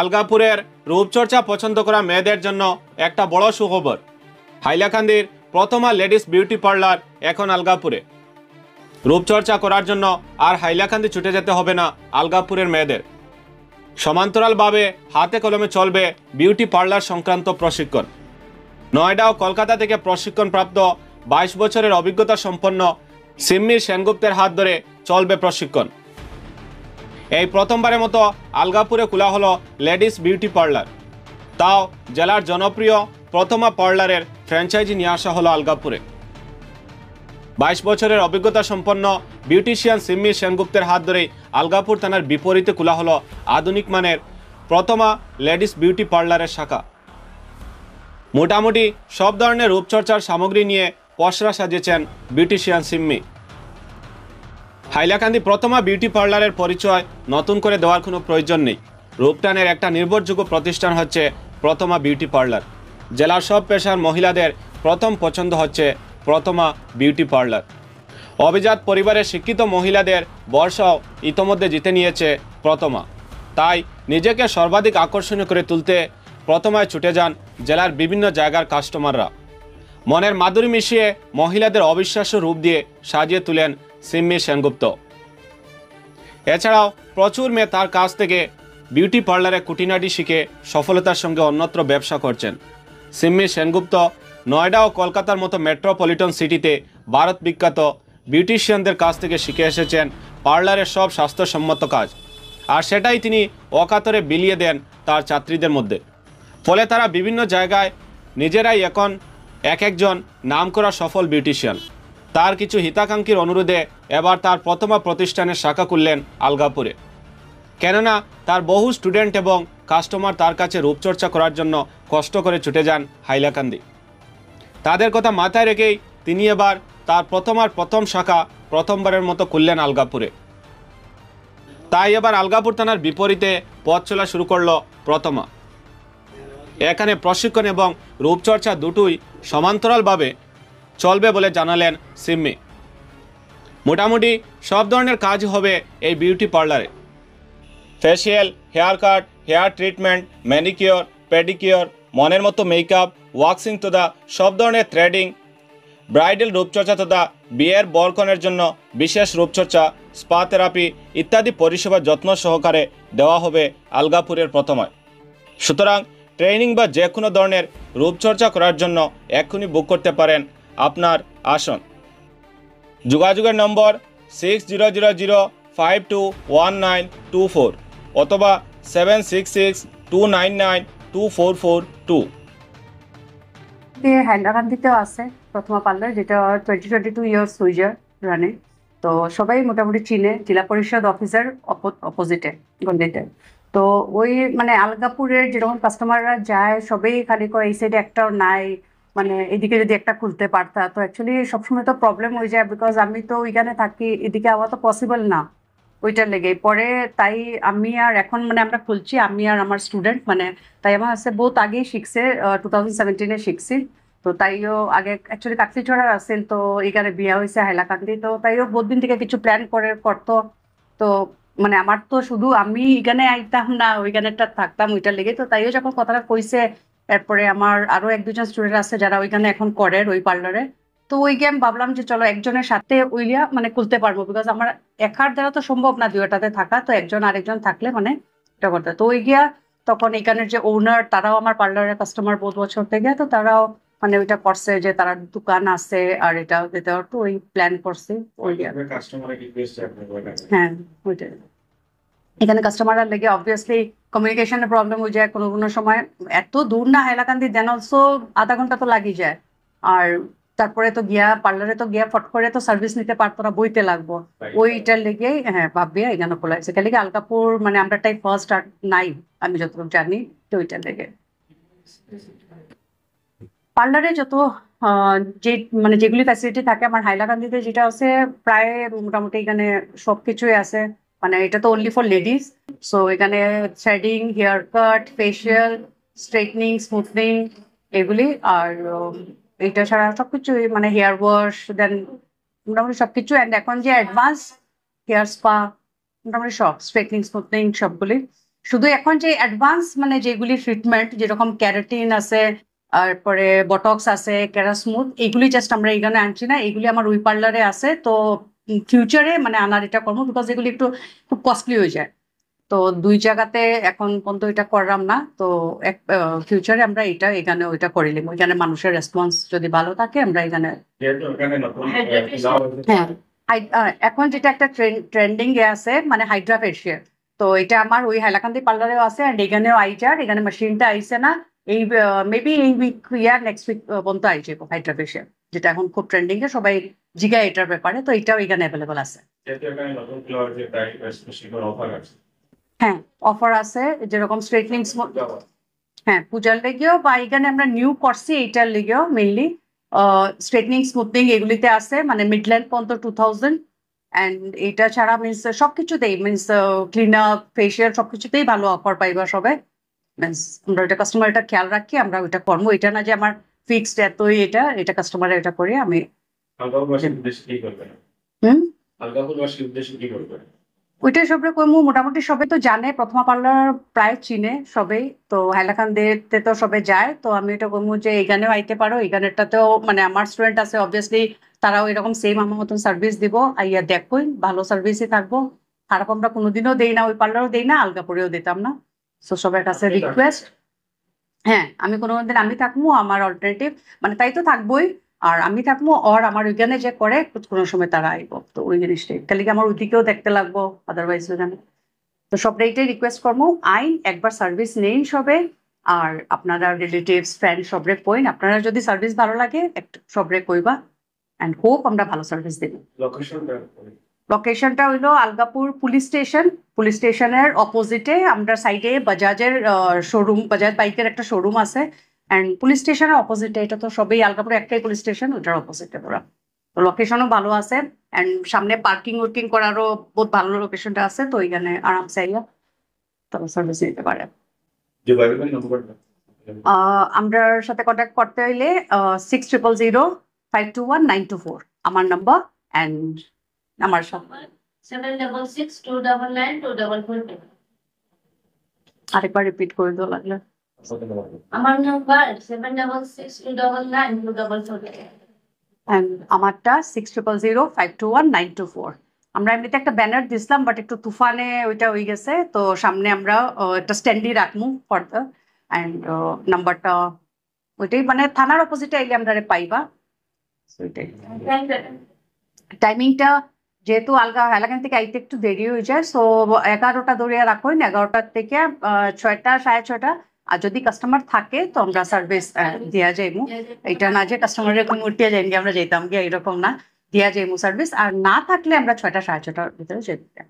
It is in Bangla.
আলগাপুরের রূপচর্চা পছন্দ করা মেয়েদের জন্য একটা বড় সুখবর। হাইলাকান্দির প্রথমা লেডিস বিউটি পার্লার এখন আলগাপুরে। রূপচর্চা করার জন্য আর হাইলাকান্দি ছুটে যেতে হবে না আলগাপুরের মেয়েদের। সমান্তরালভাবে হাতে কলমে চলবে বিউটি পার্লার সংক্রান্ত প্রশিক্ষণ। নয়ডা ও কলকাতা থেকে প্রশিক্ষণপ্রাপ্ত 22 বছরের অভিজ্ঞতা সম্পন্ন সিম্মি সেনগুপ্তের হাত ধরে চলবে প্রশিক্ষণ। এই প্রথমবারের মতো আলগাপুরে খোলা হলো লেডিস বিউটি পার্লার, তাও জেলার জনপ্রিয় প্রথমা পার্লারের ফ্র্যাঞ্চাইজি নিয়ে আসা হলো আলগাপুরে। 22 বছরের অভিজ্ঞতা সম্পন্ন বিউটিশিয়ান সিম্মি সেনগুপ্তের হাত ধরেই আলগাপুর থানার বিপরীতে খোলা হলো আধুনিক মানের প্রথমা লেডিস বিউটি পার্লারের শাখা। মোটামুটি সব ধরনের রূপচর্চার সামগ্রী নিয়ে পসরা সাজিয়েছেন বিউটিশিয়ান সিম্মি। হাইলাকান্দি প্রথমা বিউটি পার্লারের পরিচয় নতুন করে দেওয়ার কোনো প্রয়োজন নেই। রূপটানের একটা নির্ভরযোগ্য প্রতিষ্ঠান হচ্ছে প্রথমা বিউটি পার্লার। জেলার সব পেশার মহিলাদের প্রথম পছন্দ হচ্ছে প্রথমা বিউটি পার্লার। অভিজাত পরিবারের শিক্ষিত মহিলাদের বর্ষাও ইতোমধ্যে জিতে নিয়েছে প্রথমা। তাই নিজেকে সর্বাধিক আকর্ষণীয় করে তুলতে প্রথমায় ছুটে যান জেলার বিভিন্ন জায়গার কাস্টমাররা। মনের মাধুরী মিশিয়ে মহিলাদের অবিশ্বাস্য রূপ দিয়ে সাজিয়ে তুলেন সিম্মি সেনগুপ্ত। এছাড়াও প্রচুর মেয়ে তার কাছ থেকে বিউটি পার্লারে কুটিনাটি শিখে সফলতার সঙ্গে অন্যত্র ব্যবসা করছেন। সিম্মি সেনগুপ্ত নয়ডা ও কলকাতার মতো মেট্রোপলিটন সিটিতে ভারত বিখ্যাত বিউটিশিয়ানদের কাছ থেকে শিখে এসেছেন পার্লারের সব স্বাস্থ্যসম্মত কাজ, আর সেটাই তিনি অকাতরে বিলিয়ে দেন তার ছাত্রীদের মধ্যে। ফলে তারা বিভিন্ন জায়গায় নিজেরাই এখন এক একজন নামকরা সফল বিউটিশিয়ান। তার কিছু হিতাকাঙ্ক্ষীর অনুরোধে এবার তার প্রথমা প্রতিষ্ঠানের শাখা খুললেন আলগাপুরে। কেননা তার বহু স্টুডেন্ট এবং কাস্টমার তার কাছে রূপচর্চা করার জন্য কষ্ট করে ছুটে যান হাইলাকান্দি। তাদের কথা মাথায় রেখেই তিনি এবার তার প্রথম শাখা প্রথমবারের মতো খুললেন আলগাপুরে। তাই এবার আলগাপুর থানার বিপরীতে পথ চলা শুরু করলো প্রথমা। এখানে প্রশিক্ষণ এবং রূপচর্চা দুটোই সমান্তরালভাবে চলবে বলে জানালেন সিম্মি। মোটামুটি সব ধরনের কাজ হবে এই বিউটি পার্লারে। Facial, hair cut, hair treatment, manicure, pedicure, মনের মতো মেকআপ, ওয়াক্সিং তথা সব ধরনের থ্রেডিং, ব্রাইডাল রূপচর্চা তথা বিয়ের বরকনের জন্য বিশেষ রূপচর্চা, স্পা থেরাপি ইত্যাদি পরিষেবা যত্ন সহকারে দেওয়া হবে আলগাপুরের প্রথমায়। সুতরাং ট্রেনিং বা যে কোনো ধরনের রূপচর্চা করার জন্য এক্ষুনি বুক করতে পারেন আপনার আসন। যোগাযোগের নম্বর 6000521924 অথবা 7662992442। হাইলাকান্দিতেও আছে প্রথমা পার্লার, যেটা 2022 ইয়ার্স সুইজার রানে। তো সবাই মোটামুটি চিনে, জেলা পরিষদ অফিসার অপোজিটে গন্ডিতে। তো ওই মানে আলগাপুরের যেরকম কাস্টমাররা যায় সবাই খালি করে এই সাইডে একটাও নাই, মানে এদিকে যদি একটা খুলতে পারতা। তো অ্যাকচুয়ালি সবসময় তো প্রবলেম হয়ে যায়, বিকজ আমি তো ওইখানে থাকি, এদিকে আওয়া তো পসিবল না ওইটার লেগে। পরে তাই আমি আর এখন মানে আমরা খুলছি, আমি আর আমার স্টুডেন্ট মানে তাই আমার আছে বহুত আগেই শিখছে, 2017 শিখছি। তো তাইও আগে অ্যাকচুয়ালি কাকলিছড়ার আসেন, তো এখানে বিয়া হয়েছে হাইলাকান্দি। তো তাইও বহুত দিন থেকে কিছু প্ল্যান করতো। তো মানে আমার তো শুধু আমি এখানে আইতাম না, ওইখানেটা থাকতাম ওইটার লেগে। তো তাইও যখন কথাটা কইছে, এরপরে আমার আরো 1-2 জন স্টুডেন্ট আছে যারা ওইখানে এখন করে ওই পার্লারে। তো ওই গেম ভাবলাম যে চলো একজনের সাথে ওইলিয়া মানে খুলতে পারবো, বিকজ আমার একার দ্বারা তো সম্ভব না দুইটাতে থাকা। তো একজন আরেকজন থাকলে মানে এটা করতে। তো ওই গিয়া তখন এখানের যে ওনার, তারাও আমার পার্লারের কাস্টমার বহুত বছর থেকে। তো তারাও মানে ওইটা করছে যে তারা দোকান আছে আর এটা তো ওই প্ল্যান করছে ওই হ্যাঁ ওইটাই। এখানে কাস্টমাররা লেগে অবভিয়াসলি কমিউনিকেশনের প্রবলেম হয়ে যায় কোনো কোনো সময়। এত দূর না হাইলাকান্দি, দেন অলসো আধা ঘন্টা তো লাগি যায়। আর তারপরে তো গিয়া পার্লারে তো গিয়া ফট করে তো সার্ভিস নিতে পারতো না, বইতে লাগবো। ওইটার লেগে হ্যাঁ ভাবিয়া এখানে খোলা হয়েছে। কালি আলগাপুর মানে আমরাটাই ফার্স্ট আর নাই আমি যতটুকু জানি। তো ওইটার লেগে পার্লারে যত যে মানে যেগুলি ফ্যাসিলিটি থাকে আমার হাইলাকান্দিতে যেটা আছে প্রায় মোটামুটি এখানে সবকিছুই আছে। মানে এটা তো অনলি ফর লেডিস। সো এখানে threading, hair cut, facial, straightening, smoothing এগুলি। আর এটা ছাড়া সবকিছুই মানে হেয়ার ওয়াশ, দেন মোটামুটি সবকিছু। অ্যান্ড এখন যে অ্যাডভান্স হেয়ার স্পা মোটামুটি সব স্ট্রেটনিং, স্মুথনিং সবগুলি। শুধু এখন যে অ্যাডভান্স মানে যেগুলি ট্রিটমেন্ট যেরকম ক্যারাটিন আছে, তারপরে বটক্স আছে, ক্যারাস্মুথ, এগুলি জাস্ট আমরা এখানে আনছি না, এগুলি আমার ওই পার্লারে আছে। তো ফিউচারে মানে আনার এটা করবো, বিকজ এগুলি একটু খুব কস্টলি হয়ে যায়। তো দুই জায়গাতে এখন পর্যন্ত এটা করলাম না। তো ফিউচারে আমরা এটা এখানে ওইটা করে নিবো, এখানে মানুষের রেসপন্স যদি ভালো থাকে আমরা এখানে। হ্যাঁ, এখন যেটা একটা ট্রেন্ডিং এ আছে মানে হাইড্রা ফেশিয়াল, তো এটা আমার ওই হাইলাকান্দি পার্লারেও আছে, আর এখানেও আইজার, এখানে মেশিনটা আইছে না, এই মেবি এই উইক ইয়ার নেক্সট উইক পর্যন্ত আইছে হাইড্রা ফেশিয়াল, যেটা এখন খুব ট্রেন্ডিং এ, সবাই জিগায় এটার ব্যাপারে। তো এটাও এখানে অ্যাভেলেবল আছে। হ্যাঁ, অফার আছে, যেরকম স্ট্রেটনিং, হ্যাঁ পূজার লেগেও বা এখানে আমরা নিউ করছি এইটার লেগেও মেইনলি স্ট্রেটনিং স্মুথনিং এগুলিতে আছে, মানে মিডল্যান্ড পর্যন্ত 2000। অ্যান্ড এটা ছাড়া মিনস সবকিছুতেই মিনস ক্লিন আপ ফেশিয়াল সবকিছুতেই ভালো অফার পাইবা সবাই। মিনস আমরা এটা কাস্টমার এটা খেয়াল রাখি, আমরা ওইটা করবো, এটা না যে আমার ফিক্সড এতই, এটা কাস্টমার এটা করি আমি। হুম, ওইটাই সবরে কইমু, মোটামুটি সবে তো জানে, প্রথমা পার্লার প্রায় চিনে সবে, তো হাইলাকান্দিতে তো সবে যায়। তো আমি এটা কইমু যে এখানেও আইতে পারো, এখানেরটাতেও মানে আমার স্টুডেন্ট আছে অবভিয়াসলি, তারাও এরকম সেম আমার মতন সার্ভিস দিব, আইয়া দেখুন ভালো সার্ভিসই থাকবো। খারাপ আমরা কোনোদিনও দেই না, ওই পার্লারও দেই না, আলগাপুরেও দিতাম না। সো সবার কাছে রিকোয়েস্ট, হ্যাঁ আমি কোনো দিন আমি থাকবো, আমার অল্টারনেটিভ মানে তাই তো থাকবোই, আর আমি থাকবো, আর আমার ওইখানে যে করে কোনো সময় তারা আইব, তো ওই জিনিসটাই তাহলে কি আমার ওইদিকেও দেখতে লাগবো, আদারওয়াইজ ওইখানে। তো সবটাইটাই রিকোয়েস্ট করবো, আইন একবার সার্ভিস নেই সবে, আর আপনারা রিলেটিভস ফ্রেন্ড সবরে কইন, আপনারা যদি সার্ভিস ভালো লাগে একটু সবরে কইবা, অ্যান্ড হোপ আমরা ভালো সার্ভিস দেব। লোকেশনটা হইলো আলগাপুর পুলিশ স্টেশন, পুলিশ স্টেশনের অপোজিটে আমরা সাইডে বাজাজের শোরুম, বাজাজ বাইকের একটা শোরুম আছে, অ্যান্ড পুলিশ স্টেশনের অপোজিটে, এটা তো সবই আলগাপুর একটাই পুলিশ স্টেশন, ওটার অপোজিটে পুরো। তো লোকেশনও ভালো আছে, অ্যান্ড সামনে পার্কিং ওয়ার্কিং করারও বহুত ভালো লোকেশনটা আছে, তো ওইখানে আরামসে আইয়া তবে সার্ভিস নিতে পারে। আমরার সাথে কন্ট্যাক্ট করতে হইলে 60000521 924 আমার নাম্বার, অ্যান্ড আমার সাথে 766299244। আরেকবার রিপিট করে দেওয়া লাগলে। আমার নাম্বার 766299244। অ্যান্ড আমারটা 60000521 924। আমরা এমনিতে একটা ব্যানার দিছিলাম, বাট একটু তুফানে ওইটা হয়ে গেছে, তো সামনে আমরা একটা স্ট্যান্ডই রাখবো ফর্দা, অ্যান্ড নাম্বারটা ওইটাই, মানে থানার অপোজিটে আইলে আমরা পাইবা ওইটাই। টাইমিংটা যেহেতু হাইলাকান্দি থেকে আইতে একটু দেরি হয়ে যায়, সো 11টা ধরে রাখুন, 11টার থেকে 6টা 6:30। আর যদি কাস্টমার থাকে তো আমরা সার্ভিস দেওয়া যাইমু, এটা না যে কাস্টমারের কোনো উঠিয়ে যাইনি আমরা যেতাম গিয়ে, এরকম না, দেওয়া যাইমু সার্ভিস, আর না থাকলে আমরা 6টা 6:30টার ভিতরে যেতে।